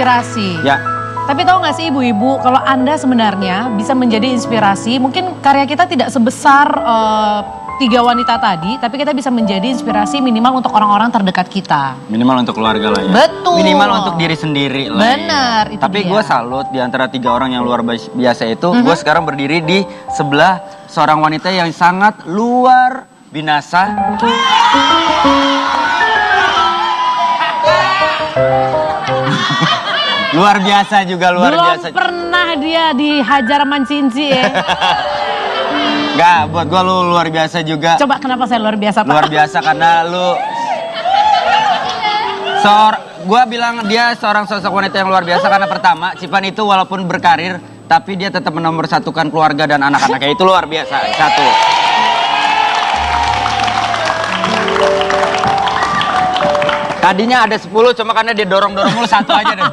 inspirasi. Ya. Tapi tahu nggak sih ibu-ibu, kalau Anda sebenarnya bisa menjadi inspirasi, mungkin karya kita tidak sebesar 3 wanita tadi, tapi kita bisa menjadi inspirasi minimal untuk orang-orang terdekat kita. Minimal untuk keluarga lah ya. Betul. Minimal untuk diri sendiri lah. Benar, ya. itu Tapi dia. gue salut di antara 3 orang yang luar biasa itu, gue sekarang berdiri di sebelah seorang wanita yang sangat luar binasa. Luar biasa juga, luar biasa. Belum pernah dia dihajar mancinci ya. Enggak, buat gue lu luar biasa juga. Coba kenapa saya luar biasa, Pak? Luar biasa karena lu gue bilang dia seorang sosok wanita yang luar biasa karena pertama, Cipan itu walaupun berkarir, tapi dia tetap menomorsatukan keluarga dan anak-anaknya. Itu luar biasa, satu. Tadinya ada 10, cuma karena dia dorong-dorong mulu satu aja deh.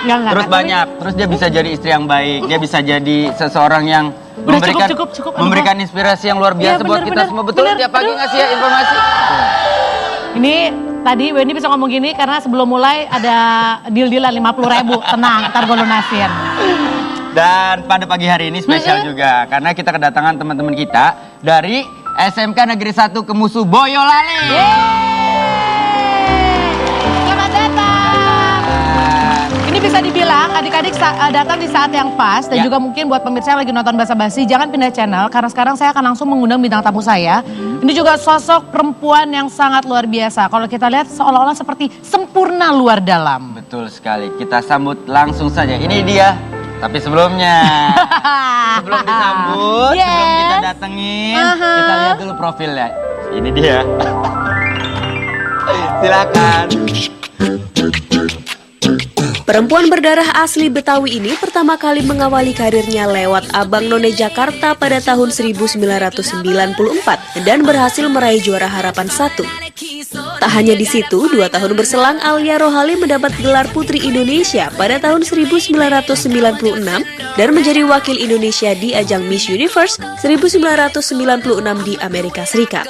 Enggak, Terus banyak, terus dia bisa jadi istri yang baik, dia bisa jadi seseorang yang Udah, memberikan cukup. memberikan inspirasi yang luar biasa Iya, buat kita semua. Betul, tiap pagi ngasih ya informasi. Ini tadi Wendy bisa ngomong gini karena sebelum mulai ada deal-dealan 50.000. Tenang, ntar gue lunasin. Dan pada pagi hari ini spesial juga karena kita kedatangan teman-teman kita dari SMK Negeri 1 Kemusu Boyolali. Selamat datang. Ini bisa dibilang adik-adik datang di saat yang pas dan Ya. juga mungkin buat pemirsa yang lagi nonton Basa Basi jangan pindah channel karena sekarang saya akan langsung mengundang bintang tamu saya. Ini juga sosok perempuan yang sangat luar biasa. Kalau kita lihat seolah-olah seperti sempurna luar dalam. Betul sekali. Kita sambut langsung saja. Ini dia. Tapi sebelumnya, sebelum disambut, Yes. sebelum kita datengin, kita lihat dulu profilnya. Ini dia. Silakan. Perempuan berdarah asli Betawi ini pertama kali mengawali karirnya lewat Abang None Jakarta pada tahun 1994 dan berhasil meraih juara harapan 1. Tak hanya di situ, 2 tahun berselang Alia Rohali mendapat gelar Putri Indonesia pada tahun 1996 dan menjadi wakil Indonesia di ajang Miss Universe 1996 di Amerika Serikat.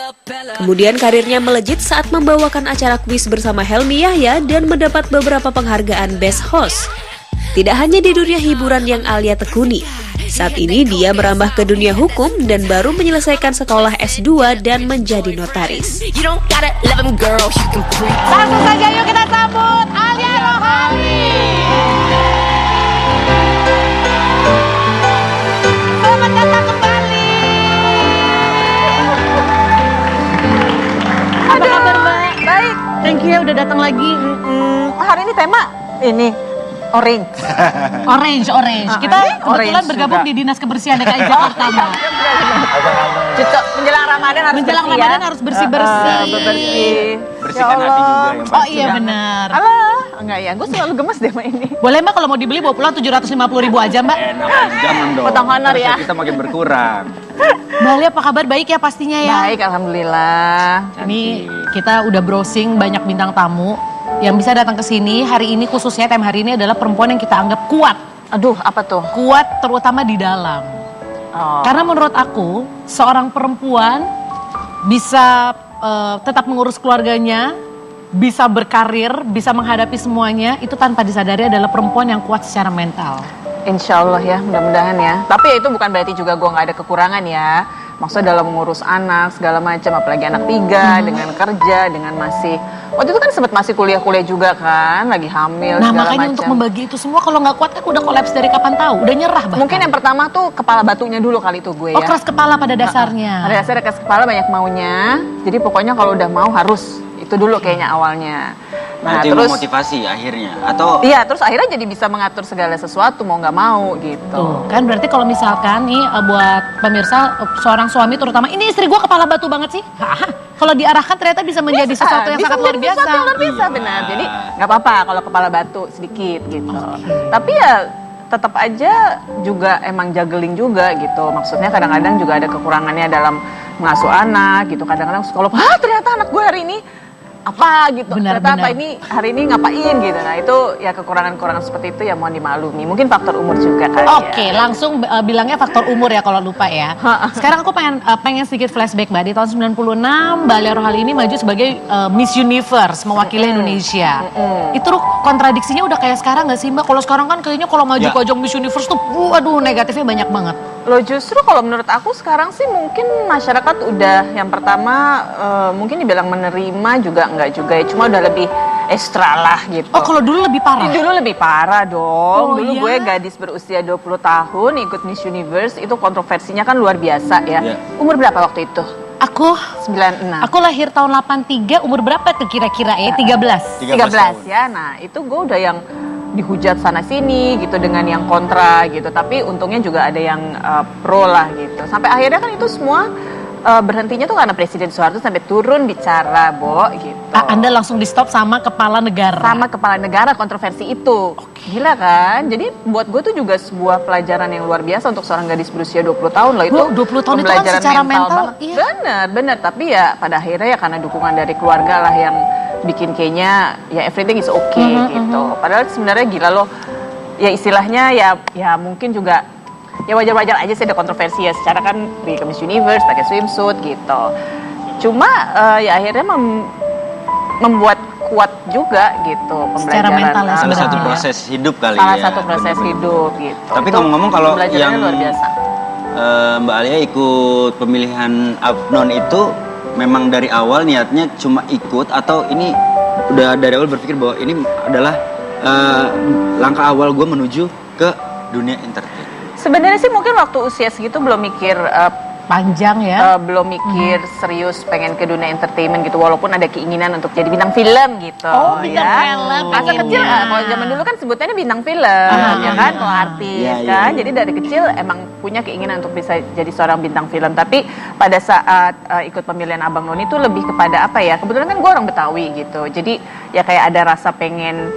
Kemudian karirnya melejit saat membawakan acara kuis bersama Helmi Yahya dan mendapat beberapa penghargaan Best Host. Tidak hanya di dunia hiburan yang Alia tekuni, saat ini dia merambah ke dunia hukum dan baru menyelesaikan sekolah S2 dan menjadi notaris. Langsung saja yuk kita sambut Alia Rohali. Selamat datang kembali. Apa kabar Mbak? Baik. Thank you ya udah datang lagi. Hari ini tema ini orange. Orange. Kita ini kebetulan orange bergabung juga. di Dinas Kebersihan DKI Jakarta Mbak. Cocok menjelang Ramadan harus Menjelang bersih Ramadan ya. harus bersih-bersih. Bersih. Bersihkan hati juga ya, Mbak. Oh iya benar. Alah, enggak ya. Gue selalu gemes deh sama ini. Boleh Mbak kalau mau dibeli bawa pulang 750.000 aja Mbak. Enak, jangan dong. Potong honor Terus ya. Kita makin berkurang. Mbak Alia apa kabar? Baik ya pastinya ya. Baik, alhamdulillah. Ini kita udah browsing banyak bintang tamu yang bisa datang ke sini. Hari ini khususnya tema hari ini adalah perempuan yang kita anggap kuat. Aduh, apa tuh? Kuat terutama di dalam. Oh. Karena menurut aku seorang perempuan bisa tetap mengurus keluarganya, bisa berkarir, bisa menghadapi semuanya, itu tanpa disadari adalah perempuan yang kuat secara mental. Insya Allah ya, mudah-mudahan ya. Tapi ya itu bukan berarti juga gue nggak ada kekurangan ya. Maksudnya dalam mengurus anak segala macam, apalagi anak 3 dengan kerja, dengan masih waktu itu kan sempat masih kuliah juga kan, lagi hamil Nah segala makanya macam. untuk membagi itu semua kalau nggak kuat kan udah kolaps dari kapan tahu, udah nyerah bahkan. Mungkin yang pertama tuh kepala batunya dulu kali itu gue Oh ya. keras kepala pada dasarnya. Ada dasarnya keras kepala, banyak maunya. Jadi pokoknya kalau udah mau harus. Itu dulu kayaknya awalnya. Nah, itu yang terus memotivasi akhirnya. Atau iya, terus akhirnya jadi bisa mengatur segala sesuatu mau nggak mau gitu. Tuh, kan berarti kalau misalkan nih buat pemirsa seorang suami terutama ini istri gue kepala batu banget sih. Kalau diarahkan ternyata bisa menjadi sesuatu yang sangat luar biasa. Sesuatu yang luar biasa, Iya. benar. Jadi nggak apa-apa kalau kepala batu sedikit gitu. Tapi ya tetap aja juga emang juggling juga gitu. Maksudnya kadang-kadang juga ada kekurangannya dalam mengasuh anak gitu. Kadang-kadang kalau ternyata anak gue hari ini apa gitu. Benar, Ternyata apa benar. ini hari ini ngapain gitu. Nah itu ya kekurangan-kekurangan seperti itu ya mohon dimaklumi. Mungkin faktor umur juga kali Oke, ya. langsung bilangnya faktor umur ya kalau lupa ya. Sekarang aku pengen sedikit flashback Mbak. Di tahun 96 Mbak Alia Rohali ini maju sebagai Miss Universe mewakili Indonesia. Itu kontradiksinya udah kayak sekarang nggak sih Mbak? Kalau sekarang kan kayaknya kalau maju Ya. ke ajang Miss Universe tuh waduh negatifnya banyak banget. Loh justru kalau menurut aku sekarang sih mungkin masyarakat udah yang pertama mungkin dibilang menerima juga enggak juga ya. Cuma udah lebih ekstra lah gitu. Oh, kalau dulu lebih parah. Dulu lebih parah dong. Oh, Dulu iya? gue gadis berusia 20 tahun ikut Miss Universe itu kontroversinya kan luar biasa ya. Iya. Umur berapa waktu itu? Aku 96. aku lahir tahun 83, umur berapa tuh kira-kira ya? 13. 13 tahun. ya. Nah, itu gue udah yang dihujat sana sini gitu dengan yang kontra gitu. Tapi untungnya juga ada yang pro lah gitu. Sampai akhirnya kan itu semua berhentinya tuh karena Presiden Soeharto sampai turun bicara, Bo, gitu. Anda langsung di stop sama kepala negara. Sama kepala negara kontroversi itu. Gila kan? Jadi buat gue tuh juga sebuah pelajaran yang luar biasa untuk seorang gadis berusia 20 tahun loh itu. Wah, 20 tahun itu kan pembelajaran secara mental, banget. iya. Bener. Tapi ya pada akhirnya ya karena dukungan dari keluarga lah yang bikin kayaknya ya everything is okay gitu. Padahal sebenarnya gila loh. Ya istilahnya ya mungkin juga ya wajar-wajar aja sih ada kontroversi ya. Secara kan di Miss Universe pakai swimsuit gitu. Cuma ya akhirnya membuat kuat juga gitu Secara pembelajaran. mental ya Salah satu sebenarnya. proses hidup kali Salah ya. satu proses Bener-bener. hidup gitu. Tapi Itu ngomong-ngomong kalau pembelajarannya yang luar biasa. Mbak Alia ikut pemilihan Abnon itu memang dari awal niatnya cuma ikut atau ini udah dari awal berpikir bahwa ini adalah langkah awal gue menuju ke dunia entertain. Sebenarnya sih mungkin waktu usia segitu belum mikir Panjang ya. belum mikir serius pengen ke dunia entertainment gitu walaupun ada keinginan untuk jadi bintang film gitu. Oh, bintang film, Masa pengennya. kecil kalau zaman dulu kan sebutannya bintang film ya kan kalau artis Iya, iya, kan. iya. Jadi dari kecil emang punya keinginan untuk bisa jadi seorang bintang film tapi pada saat ikut pemilihan Abang Noni itu lebih kepada apa ya? Kebetulan kan gue orang Betawi gitu. Jadi ya kayak ada rasa pengen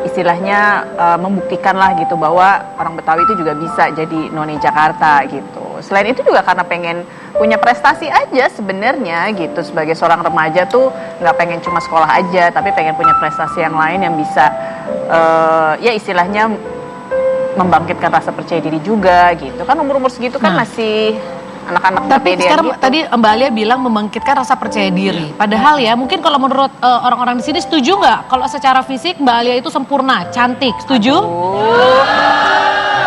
istilahnya membuktikan lah gitu bahwa orang Betawi itu juga bisa jadi noni Jakarta gitu. Selain itu juga karena pengen punya prestasi aja sebenarnya gitu sebagai seorang remaja tuh nggak pengen cuma sekolah aja tapi pengen punya prestasi yang lain yang bisa ya istilahnya membangkitkan rasa percaya diri juga gitu kan umur segitu kan Nah. masih anak-anak Tapi kepedean sekarang gitu. tadi Mbak Alia bilang membangkitkan rasa percaya diri. Padahal ya mungkin kalau menurut orang-orang di sini setuju nggak kalau secara fisik Mbak Alia itu sempurna, cantik, setuju?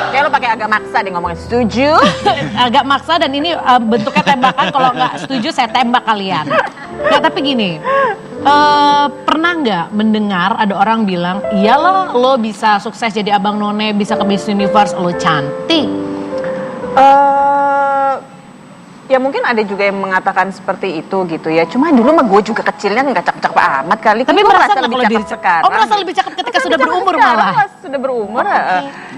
Kayak lo pakai agak maksa deh ngomongin setuju. Agak maksa dan ini bentuknya tembakan, kalau nggak setuju saya tembak kalian. Nggak, tapi gini, pernah nggak mendengar ada orang bilang, iyalah lo bisa sukses jadi abang none, bisa ke Miss Universe, lo cantik. Ya mungkin ada juga yang mengatakan seperti itu gitu ya. Cuma dulu mah gue juga kecilnya nggak cakep-cakep amat kali. Tapi Gue merasa merasa nggak lebih kalau cakep diri- sekarang. Oh, merasa lebih cakep ketika sudah berumur malah? Pas sudah berumur.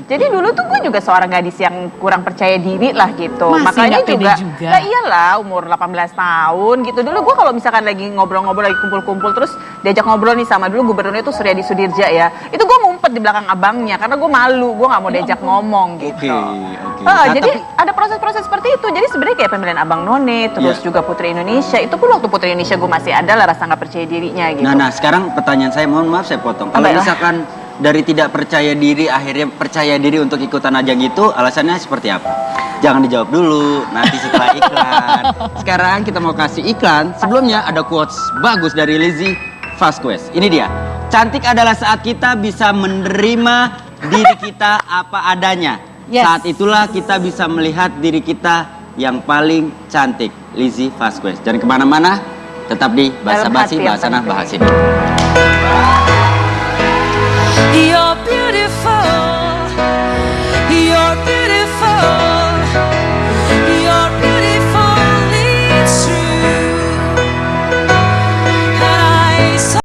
Jadi dulu tuh gue juga seorang gadis yang kurang percaya diri lah gitu. Masih Makanya nggak pede juga. juga? Nah iyalah umur 18 tahun gitu. Dulu gue kalau misalkan lagi ngobrol-ngobrol lagi kumpul-kumpul terus diajak ngobrol nih sama dulu gubernurnya tuh Suryadi Sudirja ya. Itu gue ngumpet di belakang abangnya karena gue malu. Gue nggak mau diajak ngomong gitu. Oke. Ah, Nah, jadi tapi- ada proses-proses seperti itu. Jadi sebenarnya kayak pemilihan Abang None, terus Iya. juga Putri Indonesia. Itu pun waktu Putri Indonesia gue masih ada lah rasa nggak percaya dirinya gitu. Nah, sekarang pertanyaan saya, mohon maaf saya potong. Kalau Baiklah. misalkan dari tidak percaya diri akhirnya percaya diri untuk ikutan ajang itu, alasannya seperti apa? Jangan dijawab dulu, nanti setelah iklan. Sekarang kita mau kasih iklan. Sebelumnya ada quotes bagus dari Lizzy Vasquez. Ini dia. Cantik adalah saat kita bisa menerima diri kita apa adanya. Yes. Saat itulah kita bisa melihat diri kita yang paling cantik. Lizzy Vasquez. Jangan kemana-mana, tetap di Bahasa Dalam Basi, hati yang Bahasa Nah, penting. Bahas Ini. You're beautiful. You're beautiful. You're beautiful. It's true. I saw.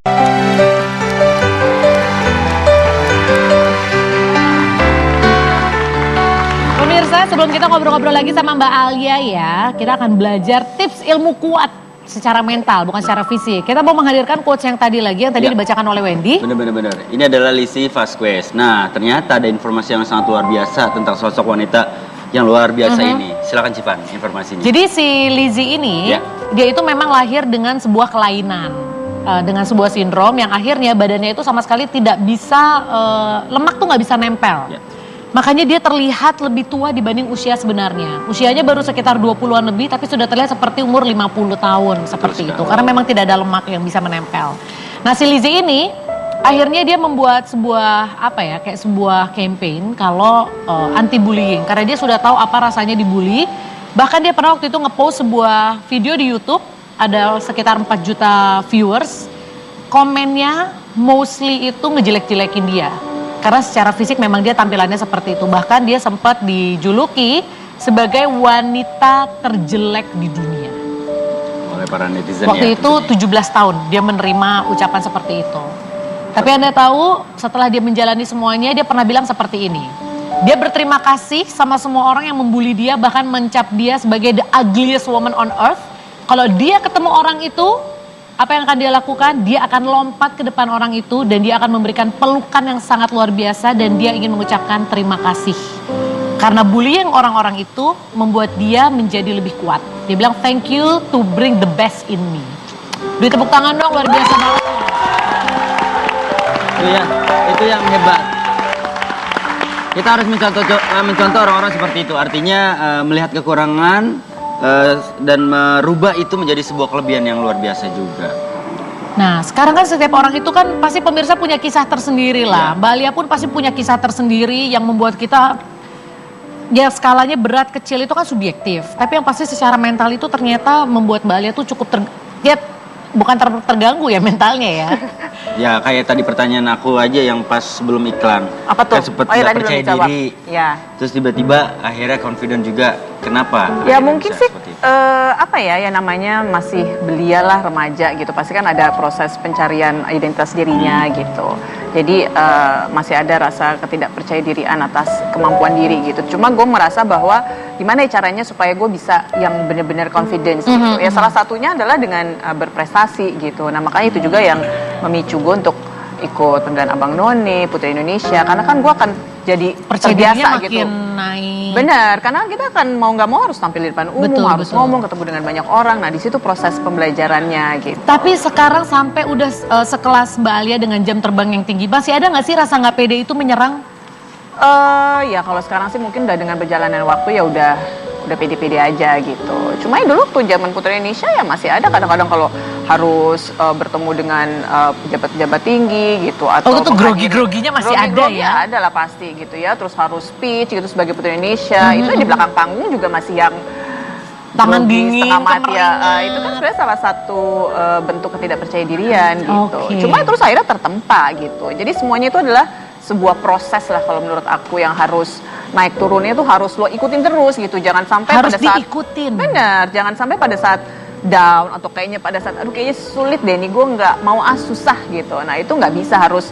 Pemirsa, sebelum kita ngobrol-ngobrol lagi sama Mbak Alia ya, kita akan belajar tips ilmu kuat secara mental, bukan secara fisik. Kita mau menghadirkan quotes yang tadi lagi, yang tadi Ya. dibacakan oleh Wendy. Benar. Ini adalah Lizzy Vasquez. Nah, ternyata ada informasi yang sangat luar biasa tentang sosok wanita yang luar biasa ini. Silakan Cipan, informasinya. Jadi si Lizzy ini, Ya. dia itu memang lahir dengan sebuah kelainan. dengan sebuah sindrom yang akhirnya badannya itu sama sekali tidak bisa, lemak tuh nggak bisa nempel. Ya. Makanya dia terlihat lebih tua dibanding usia sebenarnya. Usianya baru sekitar 20-an lebih tapi sudah terlihat seperti umur 50 tahun seperti itu. Karena memang tidak ada lemak yang bisa menempel. Nah si Lizzy ini akhirnya dia membuat sebuah kayak sebuah campaign kalau anti bullying. Karena dia sudah tahu apa rasanya dibully. Bahkan dia pernah waktu itu ngepost sebuah video di YouTube. Ada sekitar 4 juta viewers. Komennya mostly itu ngejelek-jelekin dia. Karena secara fisik memang dia tampilannya seperti itu. Bahkan dia sempat dijuluki sebagai wanita terjelek di dunia. Oleh para netizen Waktu ya. itu 17 tahun dia menerima ucapan seperti itu. Tapi Anda tahu setelah dia menjalani semuanya dia pernah bilang seperti ini. Dia berterima kasih sama semua orang yang membuli dia, bahkan mencap dia sebagai the ugliest woman on earth. Kalau dia ketemu orang itu, apa yang akan dia lakukan? Dia akan lompat ke depan orang itu dan dia akan memberikan pelukan yang sangat luar biasa dan dia ingin mengucapkan terima kasih. Karena bullying orang-orang itu membuat dia menjadi lebih kuat. Dia bilang thank you to bring the best in me. Beri tepuk tangan dong, luar biasa banget. Itu yang hebat. Kita harus mencontoh orang-orang seperti itu. Artinya melihat kekurangan dan merubah itu menjadi sebuah kelebihan yang luar biasa juga. Nah sekarang kan setiap orang itu kan pasti pemirsa punya kisah tersendiri lah. Mbak Alia pun pasti punya kisah tersendiri yang membuat kita, ya skalanya berat kecil itu kan subjektif. Tapi yang pasti secara mental itu ternyata membuat Mbak Alia tuh cukup bukan terganggu ya mentalnya ya. Ya kayak tadi pertanyaan aku aja yang pas sebelum iklan. Apa tuh? Kan sempet Oh, iya, gak tadi percaya belum dijawab. diri. Ya. Terus tiba-tiba akhirnya confident juga. Kenapa? Ya Akhirnya mungkin bisa sih seperti itu? ya namanya masih belia lah remaja gitu. Pasti kan ada proses pencarian identitas dirinya gitu. Jadi masih ada rasa ketidakpercaya dirian atas kemampuan diri gitu. Cuma gue merasa bahwa gimana ya caranya supaya gue bisa yang benar-benar confidence gitu. Ya salah satunya adalah dengan berprestasi gitu. Nah makanya itu juga yang memicu gue untuk ikut Pemilihan Abang None, Putri Indonesia. Karena kan gue akan jadi Percaya dirinya terbiasa makin gitu. naik. Benar, karena kita akan mau nggak mau harus tampil di depan umum, Betul, harus betul. ngomong, ketemu dengan banyak orang. Nah, di situ proses pembelajarannya gitu. Tapi sekarang sampai udah sekelas Mbak Alia dengan jam terbang yang tinggi, masih ada nggak sih rasa nggak pede itu menyerang? Ya kalau sekarang sih mungkin udah dengan berjalannya waktu ya udah pede-pede aja gitu. Cuma ya dulu tuh zaman Putri Indonesia ya masih ada kadang-kadang kalau harus bertemu dengan pejabat-pejabat tinggi gitu atau Oh, itu grogi-groginya masih ada ya? Ada lah pasti gitu ya. Terus harus speech gitu sebagai Putri Indonesia. Itu di belakang panggung juga masih yang Tangan grogi, dingin, setengah mati ya. kemeringat. Itu kan sebenarnya salah satu bentuk ketidakpercayadirian gitu. Oke. Cuma terus akhirnya tertempa gitu. Jadi semuanya itu adalah sebuah proses lah kalau menurut aku yang harus naik turunnya tuh harus lo ikutin terus gitu. Jangan sampai Harus pada saat diikutin. benar, jangan sampai pada saat down atau kayaknya pada saat aduh kayaknya sulit deh nih gue nggak mau susah gitu. Nah itu nggak bisa, harus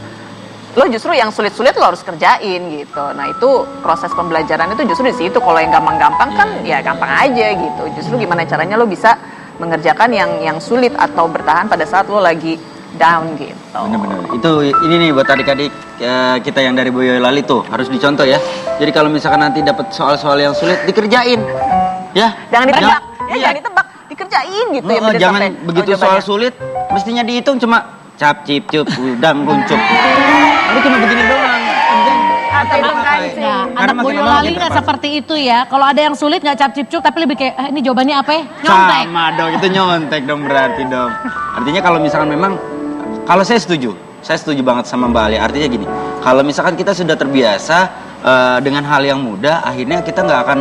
lo justru yang sulit-sulit lo harus kerjain gitu. Nah itu proses pembelajaran itu justru di situ. Kalau yang gampang-gampang kan ya gampang aja gitu. Justru gimana caranya lo bisa mengerjakan yang sulit atau bertahan pada saat lo lagi down gitu. Benar-benar. Itu ini nih buat adik-adik kita yang dari Boyolali tuh harus dicontoh ya. Jadi kalau misalkan nanti dapat soal-soal yang sulit dikerjain. Ya. Jangan ditebak, Iya. jangan ditebak, dikerjain gitu ya. Oh, bener jangan sampai begitu soal jawabannya. sulit mestinya dihitung cuma cap cip cup udang kuncup. Lalu cuma begini doang. Atau itu kan Ya, Karena anak makin lama Boyolali makin nggak terpaksa. seperti itu ya. Kalau ada yang sulit nggak cap cip cup, tapi lebih kayak ini jawabannya apa ya? Nyontek. Sama dong, itu nyontek dong berarti dong. Artinya kalau misalkan memang, kalau saya setuju banget sama Mbak Ali. Artinya gini, kalau misalkan kita sudah terbiasa dengan hal yang mudah, akhirnya kita nggak akan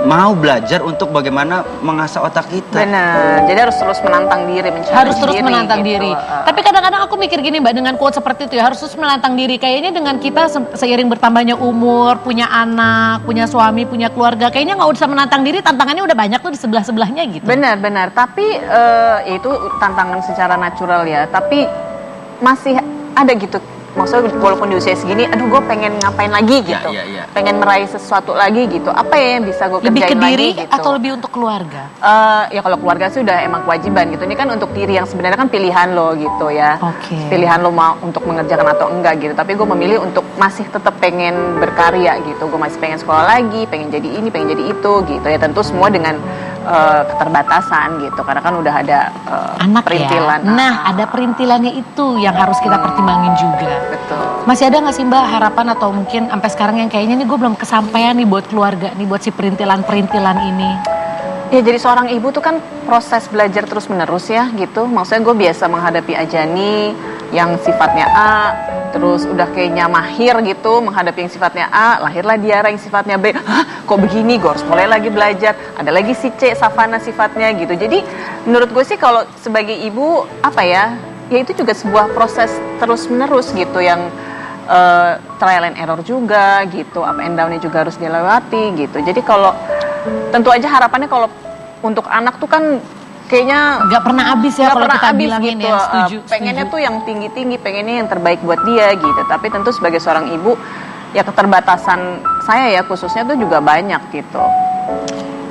mau belajar untuk bagaimana mengasah otak kita. benar. Jadi harus terus menantang diri, mencari Harus terus diri, menantang gitu. diri. Tapi kadang-kadang aku mikir gini Mbak, dengan quote seperti itu ya, harus terus menantang diri. Kayaknya dengan kita seiring bertambahnya umur, punya anak, punya suami, punya keluarga, kayaknya nggak usah menantang diri, tantangannya udah banyak tuh di sebelah-sebelahnya gitu. Benar. Tapi ya itu tantangan secara natural ya. Tapi masih ada gitu. Maksudnya walaupun di usia segini, aduh gue pengen ngapain lagi gitu. Iya. Pengen meraih sesuatu lagi gitu. Apa ya yang bisa gue Lebih kerjain ke diri lagi gitu. atau lebih untuk keluarga? Ya kalau keluarga sih udah emang kewajiban gitu. Ini kan untuk diri yang sebenarnya kan pilihan lo gitu ya. Oke. Pilihan lo mau untuk mengerjakan atau enggak gitu. Tapi gue memilih untuk masih tetap pengen berkarya gitu. Gue masih pengen sekolah lagi, pengen jadi ini, pengen jadi itu gitu ya. Tentu semua dengan keterbatasan gitu, karena kan udah ada Anak perintilan. ya. Nah, ada perintilannya itu yang harus kita pertimbangin juga. Betul. Masih ada nggak sih Mbak harapan atau mungkin sampai sekarang yang kayaknya nih gue belum kesampaian nih buat keluarga nih, buat si perintilan-perintilan ini? Ya jadi seorang ibu tuh kan proses belajar terus menerus ya gitu. Maksudnya gue biasa menghadapi Ajani yang sifatnya A, terus udah kayaknya mahir gitu menghadapi yang sifatnya A, lahirlah Diara yang sifatnya B. Hah, kok begini? Gue harus mulai lagi belajar. Ada lagi si C, Savana sifatnya gitu. Jadi menurut gue sih kalau sebagai ibu apa ya itu juga sebuah proses terus menerus gitu yang trial and error juga gitu, up and down-nya juga harus dilewati gitu. Jadi kalau tentu aja harapannya kalau untuk anak tuh kan kayaknya Nggak pernah habis ya nggak kalau pernah kita habis bilangin gitu. ya, setuju. Pengennya setuju. tuh yang tinggi-tinggi, pengennya yang terbaik buat dia gitu. Tapi tentu sebagai seorang ibu ya keterbatasan saya ya khususnya tuh juga banyak gitu.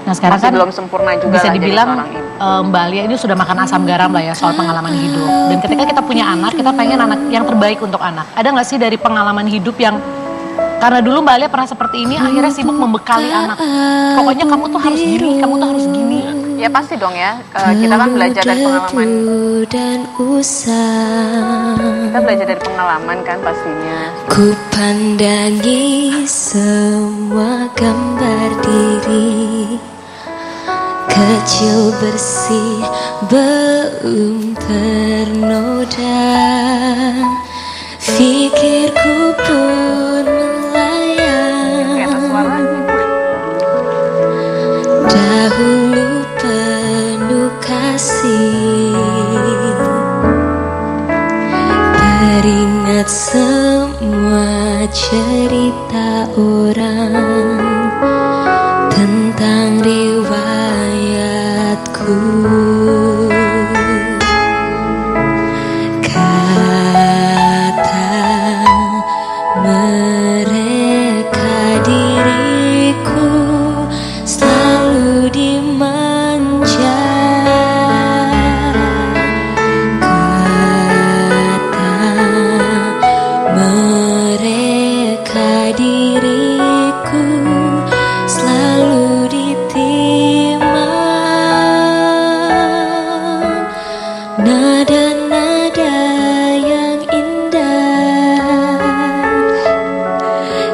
Nah sekarang Masih kan belum sempurna juga bisa lah jadi dibilang seorang ibu. Mbak Alia ini sudah makan asam garam lah ya soal pengalaman hidup. Dan ketika kita punya anak, kita pengen anak yang terbaik untuk anak. Ada nggak sih dari pengalaman hidup yang karena dulu Mbak Alia pernah seperti ini, akhirnya sibuk membekali anak. Pokoknya kamu tuh harus gini, kamu tuh harus gini. Ya pasti dong ya. Kita kan belajar dari pengalaman. dan usang. Kita belajar dari pengalaman kan pastinya. Ku pandangi semua gambar diri kecil bersih belum ternoda. Pikirku pun melayang Kayak atas suaranya. dahulu penuh kasih. Teringat semua cerita orang tentang riwayatku. Kata mereka diriku selalu dimanja. Kata mereka diriku selalu ditimang. Nada-nada yang indah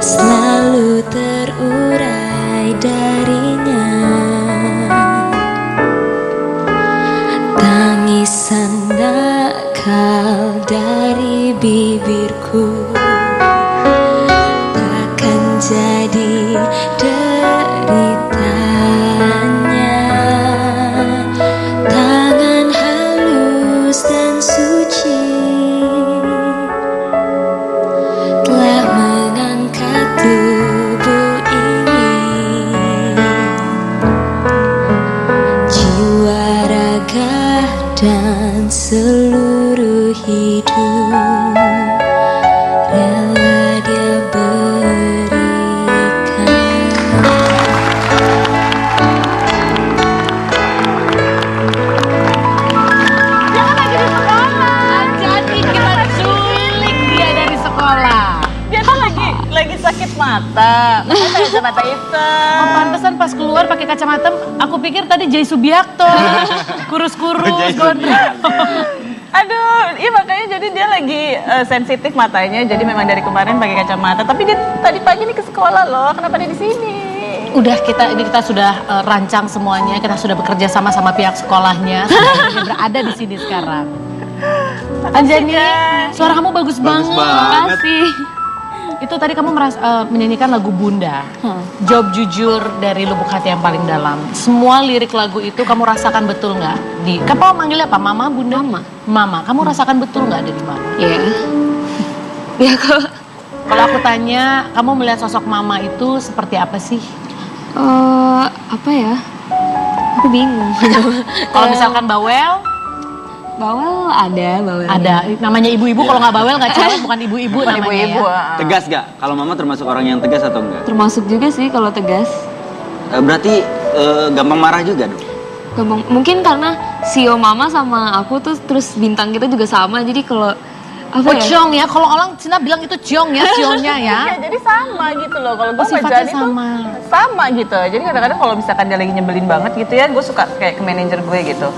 selalu terurai darinya. Tangisan nakal dari bibirku takkan jadi deritanya. Tangan halus dan suci telah mengangkat tubuh ini. Jiwa, raga, dan seluruh hidup rela dia berikan. Jangan lagi di sekolah. Jadi kita culik dia dari sekolah. Dia kan lagi sakit mata. Makanya kacamata hitam. Oh pantesan pas keluar pakai kacamata, aku pikir tadi Jay Subiakto. Kurus-kurus, gondrong. Aduh, iya makanya jadi dia lagi sensitif matanya. Jadi memang dari kemarin pakai kacamata. Tapi dia tadi pagi nih ke sekolah loh. Kenapa dia di sini? Udah kita sudah rancang semuanya, kita sudah bekerja sama pihak sekolahnya. Dia berada di sini sekarang. Anjani, suara kamu bagus banget. banget. Makasih. Itu tadi kamu menyanyikan lagu Bunda. Jawab jujur dari lubuk hati yang paling dalam. Semua lirik lagu itu kamu rasakan betul nggak? Kamu manggilnya apa? Mama, Bunda? Mama. Kamu rasakan betul nggak dari Mama? Ya. Ya kok. Kalau aku tanya, kamu melihat sosok Mama itu seperti apa sih? Apa ya? Aku bingung. Kalau misalkan bawel, Bawel ada, bawel. ada. Namanya ibu-ibu, kalau nggak bawel nggak cewek, bukan ibu-ibu Bukan namanya ibu-ibu. ya. Tegas gak? Kalau mama termasuk orang yang tegas atau enggak? Termasuk juga sih kalau tegas. Berarti gampang marah juga dong? Mungkin karena sio mama sama aku tuh terus bintang kita juga sama. Jadi kalau Apa Oh ya? ciong ya, kalau orang Cina bilang itu ciong ya, ciongnya ya. Iya, jadi sama gitu loh. Kalau gue Oh, sama sifatnya Jani tuh sama. sama gitu. Jadi kadang-kadang kalau misalkan dia lagi nyebelin banget gitu ya, gue suka kayak ke manajer gue gitu.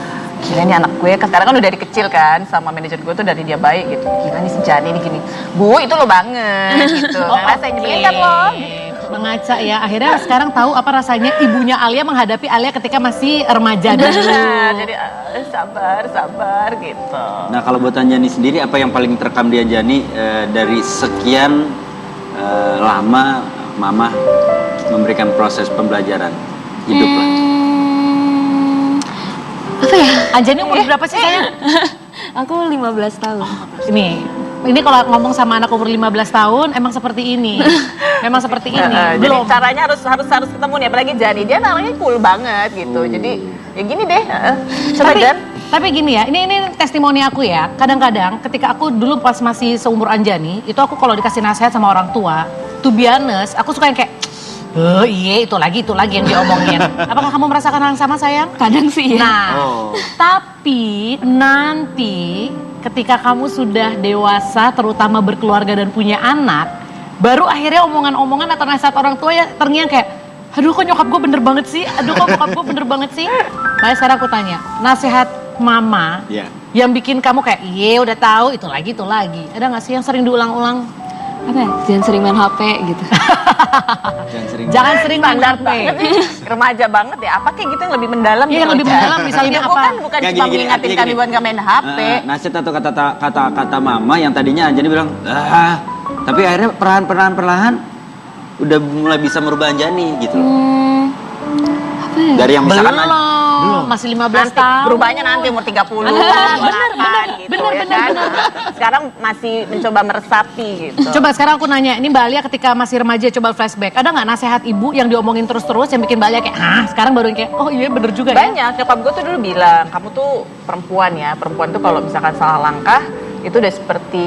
Gila nih anak gue, kan sekarang kan udah dari kecil kan, sama manajer gue tuh dari dia baik gitu. Gila nih si Jani nih gini, Bu itu lo banget gitu. Nggak rasanya nyebelin kan lo? Mengaca ya, akhirnya sekarang tahu apa rasanya ibunya Alia menghadapi Alia ketika masih remaja dulu. Nah, jadi sabar gitu. Nah kalau buat Anjani sendiri apa yang paling terekam di Anjani dari sekian lama Mama memberikan proses pembelajaran hidup lah? Apa ya? Anjani umur berapa sih sayang? Aku 15 tahun. Ini kalau ngomong sama anak umur 15 tahun emang seperti ini. Memang seperti ini. Jadi Belum. caranya harus ketemu nih, apalagi Jani dia namanya cool banget gitu. Jadi ya gini deh, coba Jan. Tapi gini ya, ini testimoni aku ya. Kadang-kadang ketika aku dulu pas masih seumur Anjani, itu aku kalau dikasih nasihat sama orang tua, to be honest, aku suka yang kayak, oh iya itu lagi yang diomongin. Apakah kamu merasakan hal yang sama sayang? Kadang sih ya. Nah, Oh. tapi nanti ketika kamu sudah dewasa, terutama berkeluarga dan punya anak, baru akhirnya omongan-omongan atau nasihat orang tua ya terngiang kayak, aduh kok nyokap gue bener banget sih, aduh kok bokap gue bener banget sih. Makanya sekarang aku tanya, nasihat mama Ya. yang bikin kamu kayak, iya udah tahu itu lagi. Ada gak sih yang sering diulang-ulang? Apa ya? Jangan sering main HP gitu. Jangan sering main Standar HP. banget nih, remaja banget ya. Apa kayak gitu yang lebih mendalam? Iya, yang gitu, lebih Jan? mendalam, misalnya Ibu apa? kan bukan Kayak cuma gini, mengingatin artinya kami gini. buat nggak main HP. Nasihat atau kata-kata Mama yang tadinya Anjani bilang, tapi akhirnya perlahan udah mulai bisa merubah Anjani gitu loh. Apa ya? Dari yang misalkan Belum, masih 15 Nanti, tahun. berubahnya nanti umur 30. bener, gitu bener, ya bener, kan. bener. Sekarang masih mencoba meresapi gitu. Coba sekarang aku nanya, ini Mbak Alia ketika masih remaja coba flashback, ada nggak nasihat ibu yang diomongin terus-terus yang bikin Mbak Alia kayak, sekarang baru yang kayak, oh iya bener juga ya. Banyak, nyokap gue tuh dulu bilang, kamu tuh perempuan ya, perempuan tuh kalau misalkan salah langkah, itu udah seperti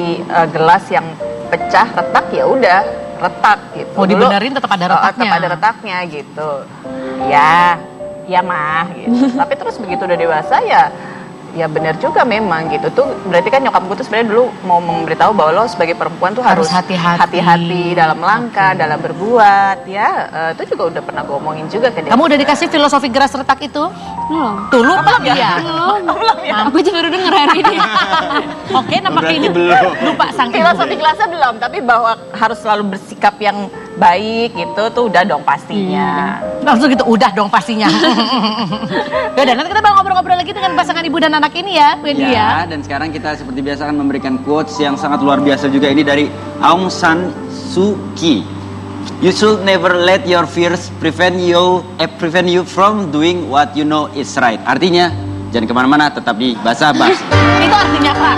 gelas yang pecah, retak ya udah, retak gitu. Mau dibenerin tetap ada retaknya. Tetap ada retaknya gitu. Ya mah gitu. Tapi terus begitu udah dewasa ya benar juga memang gitu tuh, berarti kan nyokap gue tuh sebenarnya dulu mau memberitahu bahwa lo sebagai perempuan tuh harus hati-hati dalam langkah, dalam berbuat ya. Itu juga udah pernah gue omongin juga ke dia. Kamu udah dikasih filosofi geras retak itu? Belum. Tuh lupa dia. Belum ya? Aku juga baru denger hari ini. Oke, nampaknya Berarti ini belum. lupa sang ibu. Filosofi kelasnya belum, tapi bahwa harus selalu bersikap yang baik gitu tuh udah dong pastinya. Langsung gitu, udah dong pastinya. Udah, nanti kita bakal ngobrol-ngobrol lagi dengan pasangan ibu dan anak ini ya, Wendy ya. Ya, dan sekarang kita seperti biasa akan memberikan quotes yang sangat luar biasa juga. Ini dari Aung San Suu Kyi. You should never let your fears prevent you from doing what you know is right. Artinya, jangan kemana-mana, tetap di Bahasa Basi. Itu artinya apa?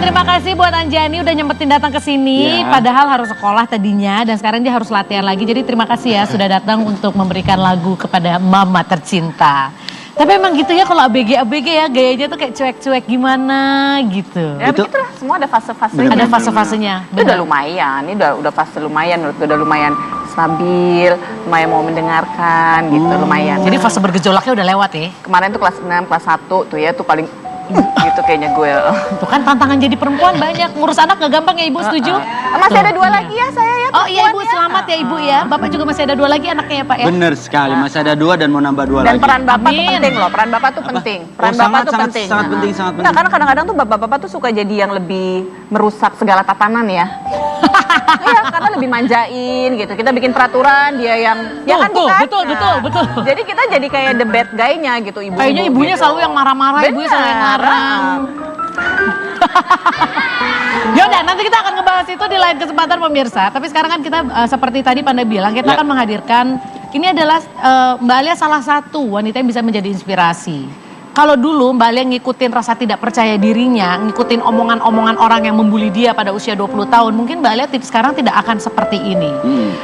Terima kasih buat Anjani udah nyempetin datang ke sini, Ya. padahal harus sekolah tadinya dan sekarang dia harus latihan lagi. Jadi terima kasih ya sudah datang untuk memberikan lagu kepada mama tercinta. Tapi emang gitu ya kalau ABG ya gayanya tuh kayak cuek-cuek gimana gitu. Ya Itu- begitulah, semua ada fase-fasenya. Bener, Ada bener, fase-fasenya. Itu udah lumayan, ini udah fase lumayan, menurut gue udah lumayan stabil, lumayan mau mendengarkan gitu, lumayan. Jadi fase bergejolaknya udah lewat ya. Kemarin tuh kelas 6, kelas 1 tuh ya tuh paling gitu kayaknya gue. Itu kan tantangan jadi perempuan banyak. Ngurus anak gak gampang ya ibu, setuju? Masih ada Tuh, 2 iya. lagi ya saya ya. Oh iya ibu, perempuan ya. selamat ya ibu ya. Bapak juga masih ada 2 lagi anaknya ya Pak ya. Bener sekali, masih ada 2 dan mau nambah 2 Dan lagi. peran bapak tuh Amin. penting loh, peran bapak tuh penting. Peran Oh, bapak sangat, tuh sangat, penting. sangat penting, sangat Nggak, penting. karena kadang-kadang tuh bapak-bapak tuh suka jadi yang lebih merusak segala tatanan ya. Iya, karena lebih manjain gitu. Kita bikin peraturan, dia yang ya kan Tuh, dikacau. betul. Jadi kita jadi kayak the bad guy-nya gitu, ibu. Kayaknya ibunya selalu yang marah-marah, ibunya selalu yang larang. Yaudah, nanti kita akan ngebahas itu di lain kesempatan pemirsa. Tapi sekarang kan kita seperti tadi Panda bilang, kita Ya. akan menghadirkan, ini adalah Mbak Alia salah satu wanita yang bisa menjadi inspirasi. Kalau dulu Mbak Alia ngikutin rasa tidak percaya dirinya, ngikutin omongan-omongan orang yang membuli dia pada usia 20 tahun, mungkin Mbak Alia sekarang tidak akan seperti ini.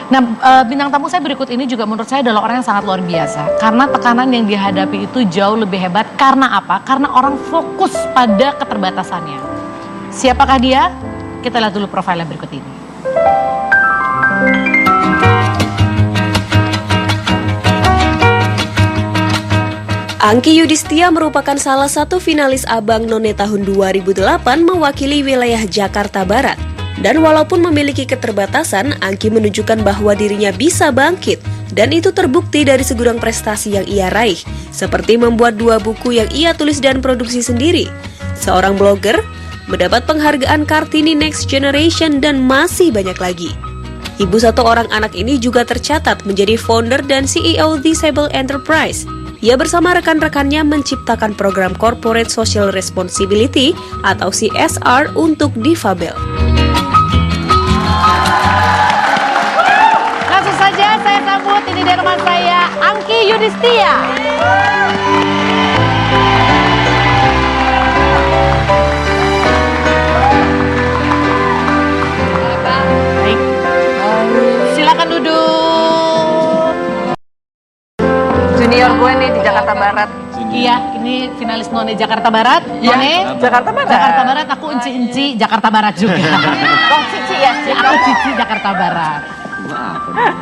Nah, bintang tamu saya berikut ini juga menurut saya adalah orang yang sangat luar biasa. Karena tekanan yang dihadapi itu jauh lebih hebat. Karena apa? Karena orang fokus pada keterbatasannya. Siapakah dia? Kita lihat dulu profilnya berikut ini. Angki Yudhistia merupakan salah satu finalis Abang None tahun 2008 mewakili wilayah Jakarta Barat. Dan walaupun memiliki keterbatasan, Angki menunjukkan bahwa dirinya bisa bangkit. Dan itu terbukti dari segudang prestasi yang ia raih, seperti membuat 2 buku yang ia tulis dan produksi sendiri. Seorang blogger, mendapat penghargaan Kartini Next Generation dan masih banyak lagi. Ibu 1 orang anak ini juga tercatat menjadi founder dan CEO Disable Enterprise. Ia bersama rekan-rekannya menciptakan program Corporate Social Responsibility atau CSR untuk difabel. Langsung saja saya sambut, ini dia teman saya, Angki Yudhistia. Baik. Silakan duduk. Junior gue nih di Jakarta Barat. Iya, ini finalis None Jakarta Barat. None Jakarta Barat. Jakarta Barat, aku Enci Jakarta Barat juga. Oh, Cici ya. Aku Cici Jakarta Barat.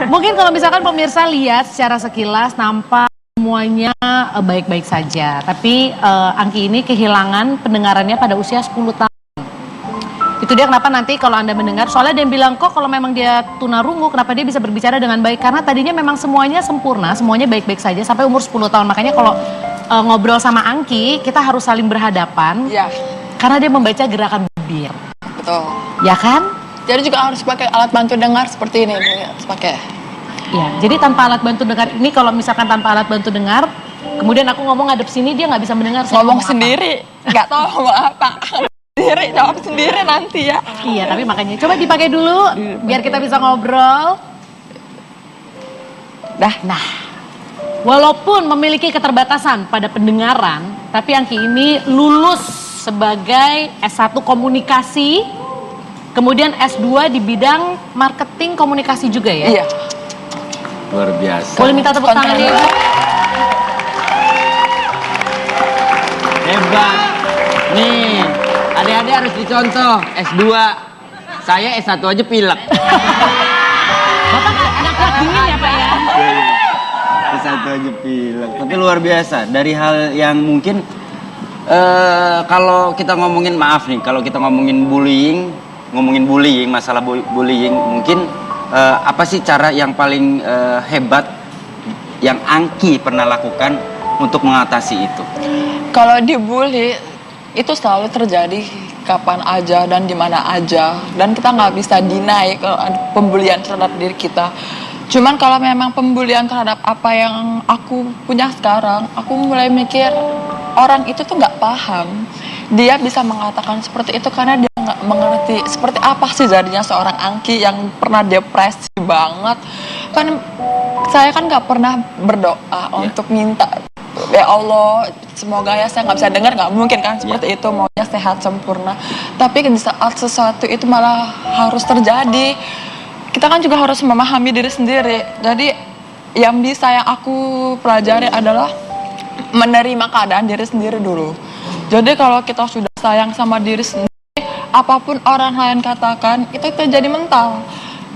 Mungkin kalau misalkan pemirsa lihat secara sekilas nampak semuanya baik-baik saja. Tapi Angki ini kehilangan pendengarannya pada usia 10 tahun. Itu dia kenapa nanti kalau Anda mendengar, soalnya dia bilang kok kalau memang dia tunarungu, kenapa dia bisa berbicara dengan baik? Karena tadinya memang semuanya sempurna, semuanya baik-baik saja sampai umur 10 tahun. Makanya kalau ngobrol sama Angki, kita harus saling berhadapan. Iya, Karena dia membaca gerakan bibir. betul. Ya kan? Jadi juga harus pakai alat bantu dengar seperti ini, Bu, harus pakai. Ya, jadi tanpa alat bantu dengar ini, kalau misalkan tanpa alat bantu dengar, kemudian aku ngomong ngadep sini, dia nggak bisa mendengar saya Ngomong apa. sendiri, nggak tahu mau apa. Sendiri, jawab sendiri nanti ya. Iya, tapi makanya coba dipakai dulu biar kita bisa ngobrol. Nah, walaupun memiliki keterbatasan pada pendengaran, tapi Angki ini lulus sebagai S1 komunikasi, kemudian S2 di bidang marketing komunikasi juga ya? Iya. Luar biasa. Boleh minta tepuk tangan ya, Ibu? Hebat. Nih, adik-adik harus dicontoh. S2. Saya S1 aja pilek. Bapak nggak kuat dingin ya Pak ya? S1 aja pilek. Tapi luar biasa. Dari hal yang mungkin kalau kita ngomongin, maaf nih, kalau kita ngomongin bullying, masalah bullying, mungkin apa sih cara yang paling hebat yang Angki pernah lakukan untuk mengatasi itu? Kalau dibully, itu selalu terjadi kapan aja dan di mana aja. Dan kita nggak bisa deny kalau ada pembulian terhadap diri kita. Cuman kalau memang pembulian terhadap apa yang aku punya sekarang, aku mulai mikir orang itu tuh nggak paham. Dia bisa mengatakan seperti itu karena dia nggak mengerti seperti apa sih jadinya seorang Angki yang pernah depresi banget. Kan saya kan nggak pernah berdoa untuk minta, ya Allah semoga ya saya nggak bisa dengar, nggak mungkin kan seperti itu, maunya sehat sempurna. Tapi di saat sesuatu itu malah harus terjadi, kita kan juga harus memahami diri sendiri. Jadi yang bisa yang aku pelajari adalah menerima keadaan diri sendiri dulu. Jadi kalau kita sudah sayang sama diri sendiri, apapun orang lain katakan itu terjadi mental,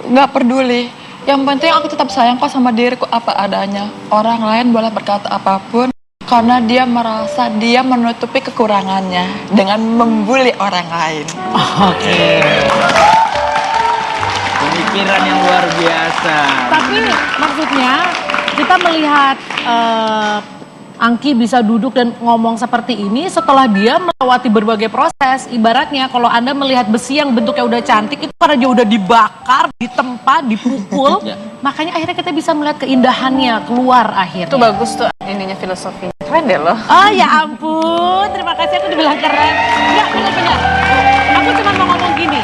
nggak peduli. Yang penting aku tetap sayang kok sama diriku apa adanya. Orang lain boleh berkata apapun karena dia merasa dia menutupi kekurangannya dengan membuli orang lain. Oke. Pemikiran yang luar biasa. Tapi maksudnya kita melihat Angki bisa duduk dan ngomong seperti ini setelah dia melewati berbagai proses. Ibaratnya kalau Anda melihat besi yang bentuknya udah cantik itu karena dia udah dibakar, ditempa, dipukul. Makanya akhirnya kita bisa melihat keindahannya keluar akhirnya. Itu bagus tuh ininya filosofinya. Keren deh loh. Oh ya ampun, terima kasih, aku dibilang keren. Enggak, benar-benar. Aku cuma mau ngomong gini.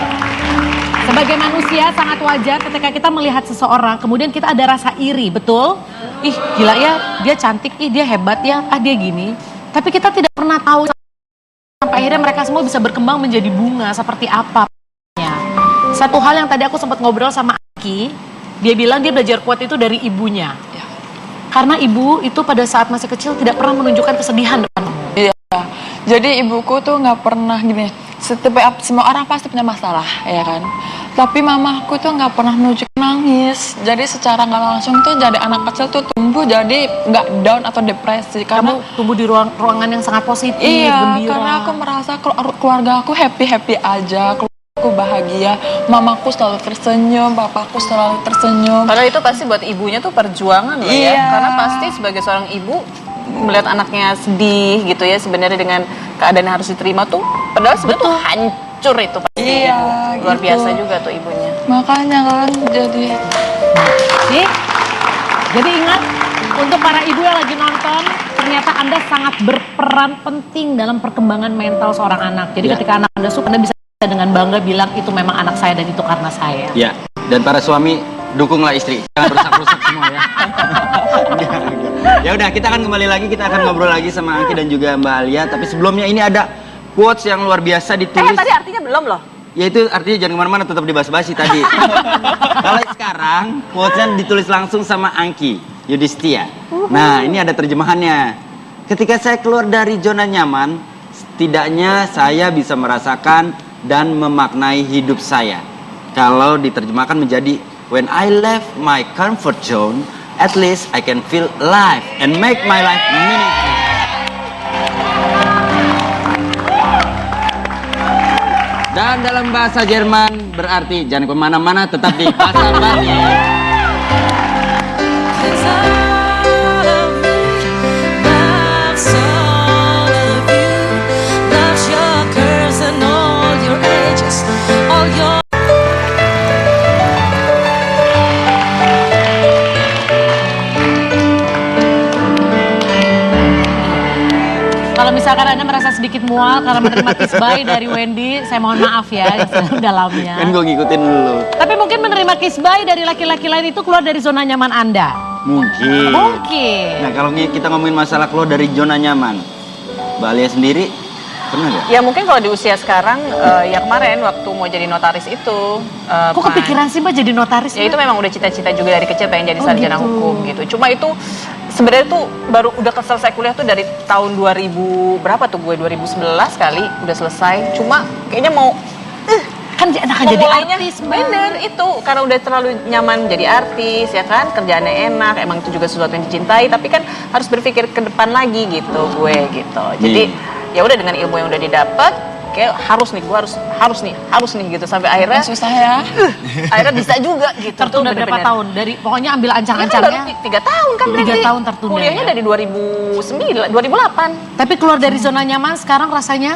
Sebagai manusia sangat wajar ketika kita melihat seseorang, kemudian kita ada rasa iri, betul? Ih gila ya, dia cantik, ih dia hebat ya, ah dia gini. Tapi kita tidak pernah tahu sampai akhirnya mereka semua bisa berkembang menjadi bunga seperti apa. Satu hal yang tadi aku sempat ngobrol sama Aki, dia bilang dia belajar kuat itu dari ibunya. Karena ibu itu pada saat masih kecil tidak pernah menunjukkan kesedihan depan. Iya. Jadi ibuku tuh nggak pernah gini. Setiap semua orang pasti punya masalah, ya kan. Tapi mamaku tuh nggak pernah nunjuk nangis. Jadi secara nggak langsung tuh jadi anak kecil tuh tumbuh jadi nggak down atau depresi. Karena Kamu tumbuh di ruangan yang sangat positif, iya, gembira. karena aku merasa keluarga aku happy aja. Aku bahagia, mamaku selalu tersenyum, papaku selalu tersenyum. Padahal itu pasti buat ibunya tuh perjuangan loh ya. Iya. Karena pasti sebagai seorang ibu melihat anaknya sedih gitu ya, sebenarnya dengan keadaan yang harus diterima tuh, padahal sebenarnya tuh hancur itu pasti. Iya, Luar gitu. biasa juga tuh ibunya. Makanya kan jadi Nih, jadi ingat untuk para ibu yang lagi nonton, ternyata Anda sangat berperan penting dalam perkembangan mental seorang anak. Jadi Ya. ketika anak Anda suka, Anda bisa dengan bangga bilang itu memang anak saya dan itu karena saya. Ya, dan para suami dukunglah istri, jangan rusak-rusak semua ya. Ya udah, kita akan kembali lagi, kita akan ngobrol lagi sama Angki dan juga Mbak Alia. Tapi sebelumnya ini ada quotes yang luar biasa ditulis. Tadi artinya belum loh. Ya itu artinya jangan kemana-mana, tetap dibahas basi tadi. Kalau sekarang quotesnya ditulis langsung sama Angki Yudhistia. Nah ini ada terjemahannya. Ketika saya keluar dari zona nyaman, setidaknya saya bisa merasakan dan memaknai hidup saya. Kalau diterjemahkan menjadi when I left my comfort zone, at least I can feel alive and make my life meaningful. Dan dalam bahasa Jerman berarti jangan kemana-mana, tetap di Bahasa Bali. Kalau misalkan Anda merasa sedikit mual karena menerima kisbay dari Wendy, saya mohon maaf ya yang dalamnya. Kan gue ngikutin dulu. Tapi mungkin menerima kisbay dari laki-laki lain itu keluar dari zona nyaman Anda. Mungkin. Mungkin. Nah kalau kita ngomongin masalah keluar dari zona nyaman, Mbak Alia sendiri pernah nggak? Ya mungkin kalau di usia sekarang, ya kemarin waktu mau jadi notaris itu. Kok kepikiran sih Mbak jadi notaris? Ya itu memang udah cita-cita juga dari kecil pengen jadi Oh, sarjana gitu. hukum gitu. Cuma itu sebenarnya tuh baru udah selesai kuliah tuh dari tahun 2000 berapa tuh gue 2011 kali udah selesai. Cuma kayaknya mau kan akan jadi memulainya artis Mbak. bener itu karena udah terlalu nyaman jadi artis ya kan, kerjaannya enak, emang itu juga sesuatu yang dicintai, tapi kan harus berpikir ke depan lagi gitu gue gitu. Jadi ya udah dengan ilmu yang udah didapat kayak harus nih gue harus nih gitu sampai akhirnya susah ya. akhirnya bisa juga gitu. Tertunda Tuh berapa bener-bener. tahun? Dari pokoknya ambil Ya kan ancang-ancangnya. baru 3 tahun kan 3 berarti. tahun tertunda Kuliahnya ya? dari 2009, 2008. Tapi keluar dari zona nyaman sekarang rasanya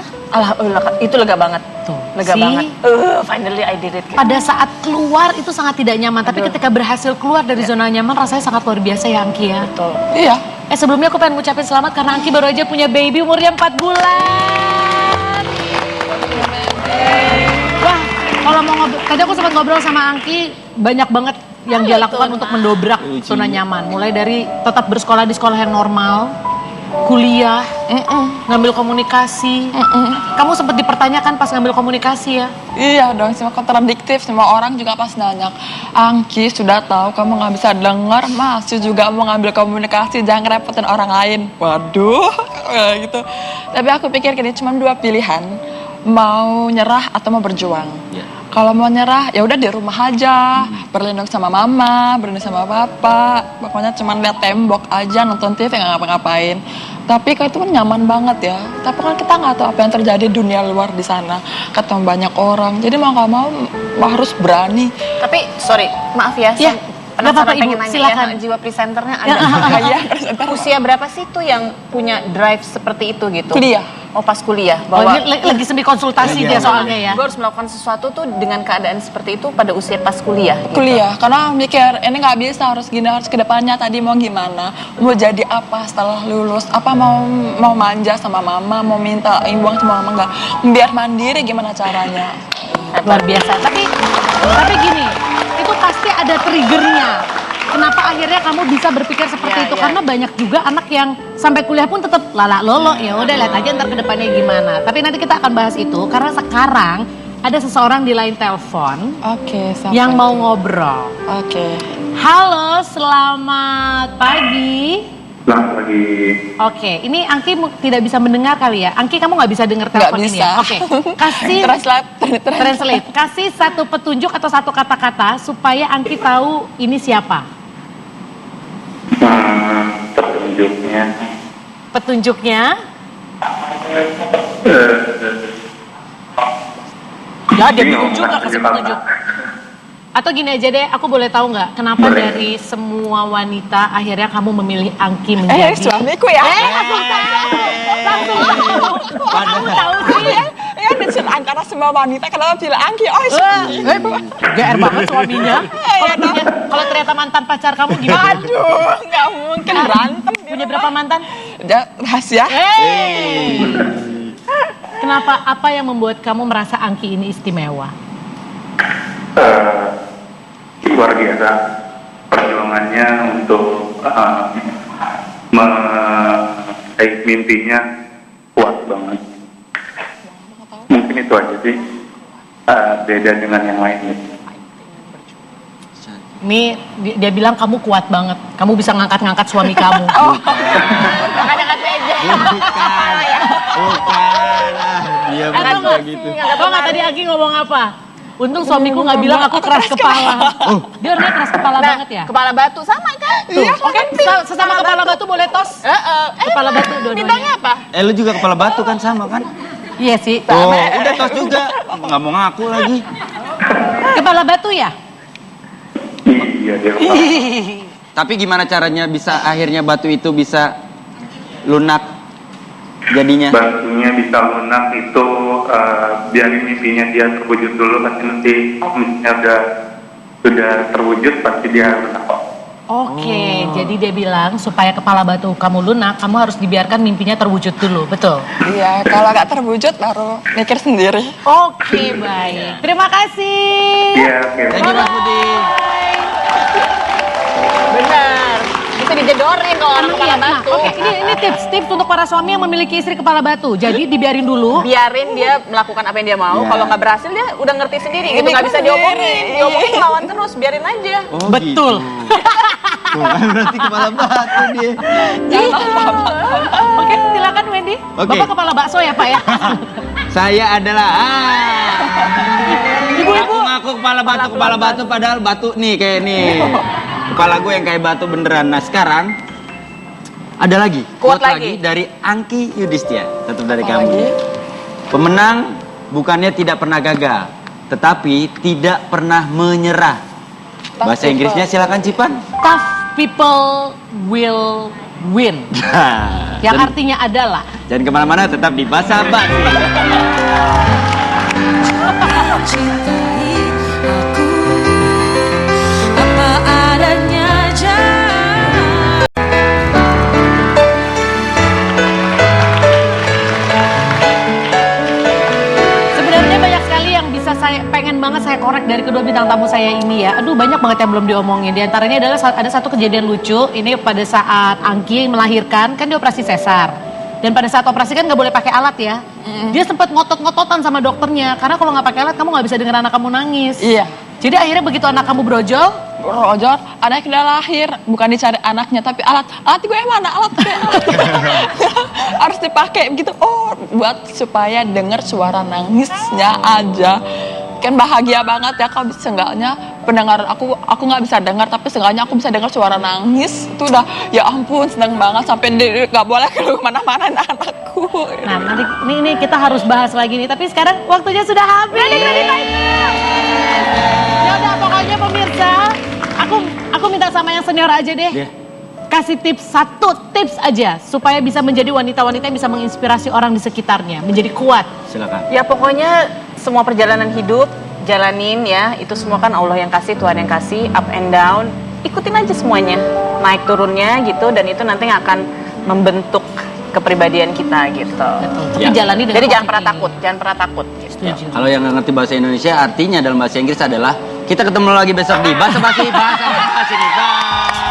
Itu lega banget. Tuh, Lega see? banget. Finally I did it. pada saat keluar itu sangat tidak nyaman. Tapi ketika berhasil keluar dari zona nyaman rasanya sangat luar biasa ya Angki ya. Betul. Iya. Sebelumnya aku pengen ngucapin selamat karena Angki baru aja punya baby umurnya 4 bulan. Wah, kalau mau ngobrol, tadi aku sempat ngobrol sama Angki, banyak banget yang dia lakukan untuk mendobrak zona nyaman. Mulai dari tetap bersekolah di sekolah yang normal, kuliah, ngambil komunikasi. Kamu sempat dipertanyakan pas ngambil komunikasi ya? Iya dong, semua kontradiktif. Semua orang juga pas nanya, Angki sudah tahu kamu nggak bisa dengar, masih juga mau ngambil komunikasi, jangan ngerepotin orang lain. Waduh, gitu. Tapi aku pikir gini, cuma 2 pilihan, mau nyerah atau mau berjuang. Kalau mau nyerah, ya udah di rumah aja, berlindung sama mama, berlindung sama papa. Pokoknya cuma lihat tembok aja, nonton TV, nggak ngapa-ngapain. Tapi kalau itu kan nyaman banget ya. Tapi kan kita nggak tahu apa yang terjadi di dunia luar di sana. Ketemu banyak orang. Jadi mau nggak mau harus berani. Tapi sorry, maaf ya. Iya, nggak apa-apa, Ibu. pengen nanya Silakan. ya, jiwa presenternya ada. Iya, Usia berapa sih tuh yang punya drive seperti itu gitu? kuliah. Oh pas kuliah. Oh, Bahwa ini lagi semi konsultasi dia soalnya ya. gue harus melakukan sesuatu tuh dengan keadaan seperti itu pada usia pas kuliah. Gitu. Kuliah, karena mikir ini nggak bisa, harus gini, harus kedepannya tadi mau gimana, mau jadi apa setelah lulus, apa mau manja sama mama, mau minta uang sama mama, nggak, biar mandiri gimana caranya. Luar biasa. Tapi gini, itu pasti ada triggernya. Kenapa akhirnya kamu bisa berpikir seperti Iya, itu iya. karena banyak juga anak yang sampai kuliah pun tetap lala lolo, ya udah lihat aja ntar ke depannya gimana. Tapi nanti kita akan bahas itu karena sekarang ada seseorang di line telepon Oke, sampai yang mau itu. ngobrol. Oke. Halo, selamat pagi. Selamat pagi. Oke, ini Angki tidak bisa mendengar kali ya? Angki, kamu nggak bisa dengar Nggak telepon ini bisa. ya? Oke, kasih translate. Kasih satu petunjuk atau satu kata-kata supaya Angki tahu ini siapa. Petunjuknya. Petunjuknya, Ya, dia bingung, bingung juga Mas, kasih gimana? petunjuk. atau gini aja deh, aku boleh tahu nggak kenapa Boleh. dari semua wanita akhirnya kamu memilih Angki menjadi? Suamiku ya. Langsung tahu. Kamu tahu sih? Ya, dan antara semua wanita kenapa bilang Angki? Oh, GR banget suaminya. Kalau ternyata mantan pacar kamu gimana? aduh, nggak mungkin berantem. Punya berapa mantan? Ya, rahasia. Kenapa? Apa yang membuat kamu merasa Angki ini istimewa? Luar biasa perjuangannya untuk meraih mimpinya kuat banget. Mungkin itu aja sih, beda dengan yang lainnya. Ini dia bilang kamu kuat banget. Kamu bisa ngangkat-ngangkat suami kamu. Angkat-angkat meja. Bukan. Dia Atau bukan nggak? gitu. Tau nggak tadi Angki ngomong apa? Untung suamiku nggak bilang aku keras kepala. Dia orangnya keras kepala Nah, banget ya. kepala batu sama kan? Tuh, oke, sesama kepala batu boleh tos. Kepala batu dua-duanya. Bintangnya apa? Lu juga kepala batu kan sama kan? Iya sih. Oh, udah tos juga. Nggak mau ngaku lagi. Kepala batu ya? Iya, dia Tapi gimana caranya bisa akhirnya batu itu bisa lunak jadinya? batunya bisa lunak itu biarin mimpinya dia terwujud dulu, pasti nanti mimpinya sudah terwujud pasti dia lunak kok. Oke, jadi dia bilang supaya kepala batu kamu lunak, kamu harus dibiarkan mimpinya terwujud dulu, betul? Iya, kalau nggak terwujud baru mikir sendiri. Oke, baik. Terima kasih. Iya, oke. Thank you Mas Budi. Benar. Bisa dijedorin kalau orang kepala Nah, batu. oke, ini tips untuk para suami yang memiliki istri kepala batu. Jadi dibiarin dulu. Biarin dia melakukan apa yang dia mau. Ya. Kalau nggak berhasil dia udah ngerti sendiri gitu. Ini Nggak bisa sendiri. diomongin. Diomongin lawan terus. Biarin aja. Oh, Betul. Gitu. Tuh, kan berarti kepala batu dia. Oke, silakan Wendy. Oke. Bapak kepala bakso ya, Pak ya? Saya adalah Ibu-ibu ngaku kepala batu padahal batu nih kayak nih. Kepala gue yang kayak batu beneran. Nah, sekarang ada lagi. Quote Quote lagi. dari Angki Yudhistia. Tetap dari Apa kamu. lagi? Pemenang bukannya tidak pernah gagal, tetapi tidak pernah menyerah. Bahasa Inggrisnya silakan Cipan. Tough people will win. Yang Dan- artinya adalah Jangan kemana-mana, tetap di Basa Basi. Cintai aku apa adanya sebenarnya banyak sekali yang bisa pengen banget saya korek dari kedua bintang tamu saya ini ya. Aduh, banyak banget yang belum diomongin. Di antaranya adalah ada satu kejadian lucu. Ini pada saat Angki melahirkan, kan dia operasi sesar. Dan pada saat operasi kan nggak boleh pakai alat ya. Dia sempat ngotot-ngototan sama dokternya. Karena kalau nggak pakai alat kamu nggak bisa dengar anak kamu nangis. Iya. Jadi akhirnya begitu anak kamu brojol, Roger, anak udah lahir, bukan dicari anaknya, tapi alat gue mana, alat gue. Harus dipakai begitu. Oh, buat supaya dengar suara nangisnya aja. Kan bahagia banget ya kalau seenggaknya pendengaran aku nggak bisa dengar, tapi seenggaknya aku bisa dengar suara nangis. Itu udah, ya ampun, seneng banget sampai nggak boleh keluar mana-mana anakku. nah nanti ini kita harus bahas lagi nih. Tapi sekarang waktunya sudah habis. Ya udah, pokoknya pemirsa, aku minta sama yang senior aja deh. Dia. Kasih satu tips aja supaya bisa menjadi wanita-wanita yang bisa menginspirasi orang di sekitarnya, menjadi kuat. Silakan. Ya pokoknya semua perjalanan hidup jalanin ya. Itu semua kan Allah yang kasih, Tuhan yang kasih, up and down. Ikutin aja semuanya, naik turunnya gitu. Dan itu nanti akan membentuk kepribadian kita gitu. Tapi Ya. jalani dengan Jadi jangan pernah positif. takut, jangan pernah takut. Gitu. Setuju. Kalau yang nggak ngerti bahasa Indonesia, artinya dalam bahasa Inggris adalah kita ketemu lagi besok di Basa Basi, Basa Basi nih. Bye.